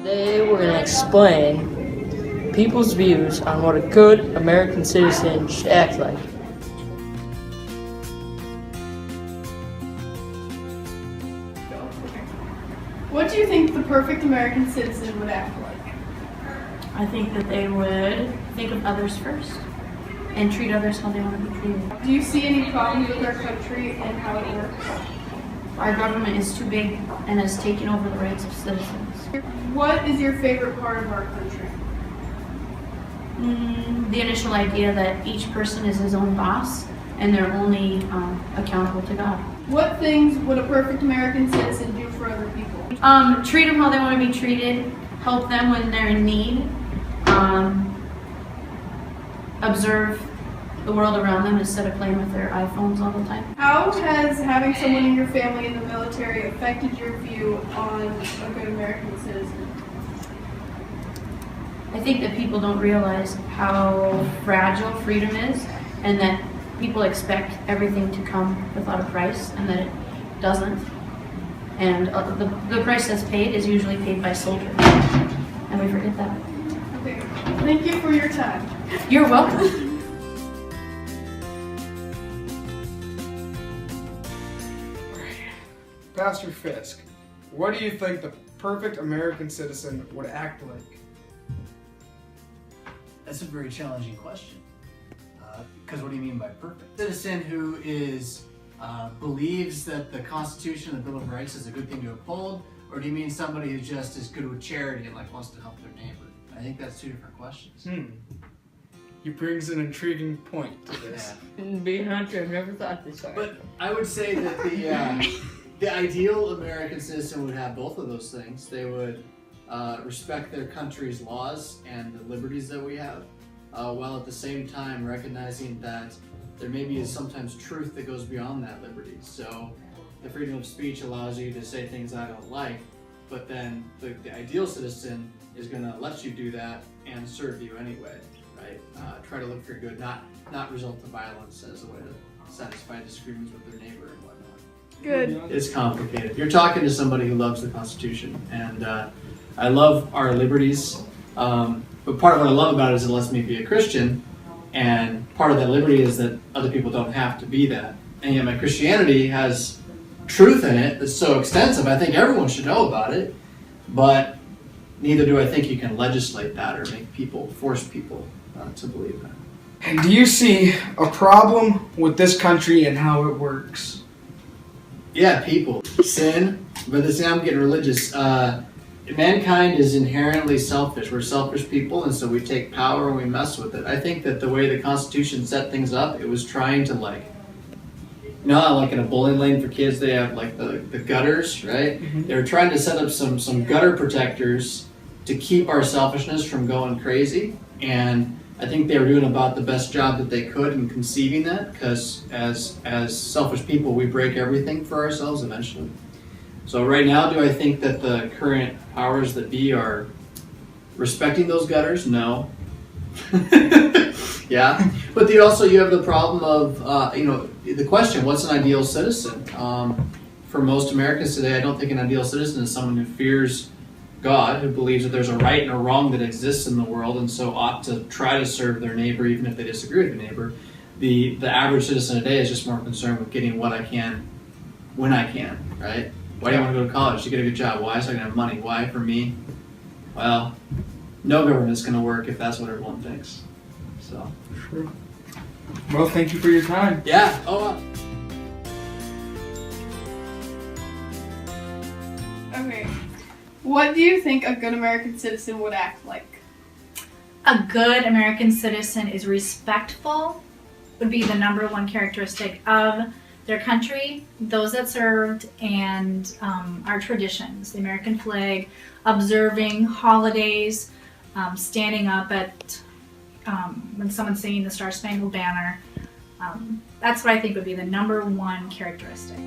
Today we're going to explain people's views on what a good American citizen should act like. What do you think the perfect American citizen would act like? I think that they would think of others first and treat others how they want to be treated. Do you see any problems with our country and how it works? Our government is too big and has taken over the rights of citizens. What is your favorite part of our country? The initial idea that each person is his own boss and they're only accountable to God. What things would a perfect American citizen do for other people? Treat them how they want to be treated, help them when they're in need, observe the world around them instead of playing with their iPhones all the time. How has having someone in your family in the military affected your view on a good American citizen? I think that people don't realize how fragile freedom is and that people expect everything to come without a price and that it doesn't. And the price that's paid is usually paid by soldiers. And we forget that. Okay. Thank you for your time. You're welcome. Pastor Fisk, what do you think the perfect American citizen would act like? That's a very challenging question. Because what do you mean by perfect? A citizen who is believes that the Constitution and the Bill of Rights is a good thing to uphold, or do you mean somebody who just is good with charity and wants to help their neighbor? I think that's two different questions. He brings an intriguing point to this. Being a hunter, I've never thought this far. But I would say that the ideal American citizen would have both of those things. They would respect their country's laws and the liberties that we have, while at the same time recognizing that there maybe is sometimes truth that goes beyond that liberty. So the freedom of speech allows you to say things I don't like, but then the ideal citizen is going to let you do that and serve you anyway, right? Try to look for good, not result to violence as a way to satisfy disagreements with their neighbor and whatnot. Good. It's complicated. You're talking to somebody who loves the Constitution, and I love our liberties, but part of what I love about it is it lets me be a Christian, and part of that liberty is that other people don't have to be that. And yet my Christianity has truth in it that's so extensive, I think everyone should know about it, but neither do I think you can legislate that or make people, force people to believe that. And do you see a problem with this country and how it works? Yeah, people. Sin, but this I'm getting religious. Mankind is inherently selfish. We're selfish people, and so we take power and we mess with it. I think that the way the Constitution set things up, it was trying to like in a bowling lane for kids, they have like the gutters, right? Mm-hmm. They were trying to set up some gutter protectors to keep our selfishness from going crazy, and I think they were doing about the best job that they could in conceiving that, because as selfish people, we break everything for ourselves eventually. So right now, do I think that the current powers that be are respecting those gutters? No. Yeah. But you have the problem of, the question, what's an ideal citizen? For most Americans today, I don't think an ideal citizen is someone who fears God, who believes that there's a right and a wrong that exists in the world, and so ought to try to serve their neighbor even if they disagree with their neighbor. The average citizen today is just more concerned with getting what I can when I can, right? Why do you want to go to college? To get a good job. Why? So I can have money. Why? For me? Well, no government's going to work if that's what everyone thinks. So. Sure. Well, thank you for your time. Yeah. Okay. What do you think a good American citizen would act like? A good American citizen is respectful, would be the number one characteristic of their country, those that served, and our traditions, the American flag, observing holidays, standing up at when someone's singing the Star Spangled Banner. That's what I think would be the number one characteristic.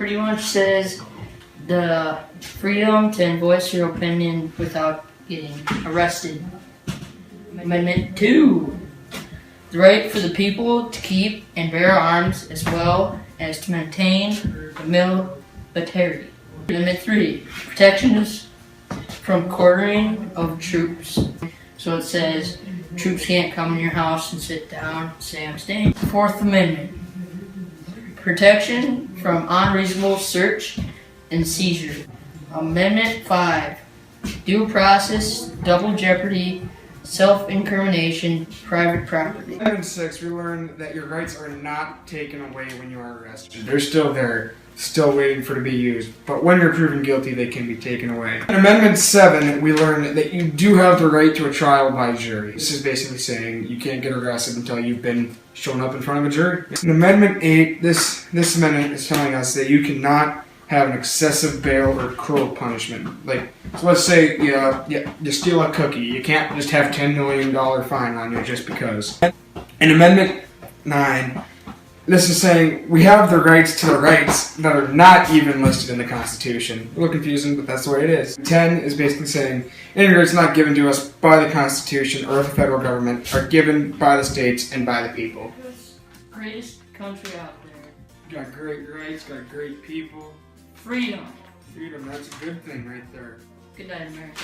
pretty much says the freedom to voice your opinion without getting arrested. Amendment 2. The right for the people to keep and bear arms as well as to maintain the military. Amendment 3. Protections from quartering of troops. So it says troops can't come in your house and sit down and say I'm staying. Fourth Amendment. Protection from unreasonable search and seizure. Amendment 5. Due process, double jeopardy, self-incrimination, private property. Amendment 6, we learn that your rights are not taken away when you are arrested. They're still there, still waiting for to be used. But when you're proven guilty, they can be taken away. In Amendment 7, we learn that you do have the right to a trial by jury. This is basically saying you can't get arrested until you've been shown up in front of a jury. In Amendment 8, this amendment is telling us that you cannot have an excessive bail or cruel punishment. Like, so let's say you steal a cookie. You can't just have $10 million fine on you just because. In Amendment 9, this is saying we have the rights to the rights that are not even listed in the Constitution. A little confusing, but that's the way it is. 10 is basically saying any rights not given to us by the Constitution or the federal government are given by the states and by the people. Greatest country out there. Got great rights, got great people. Freedom. Freedom, that's a good thing right there. Good night, America.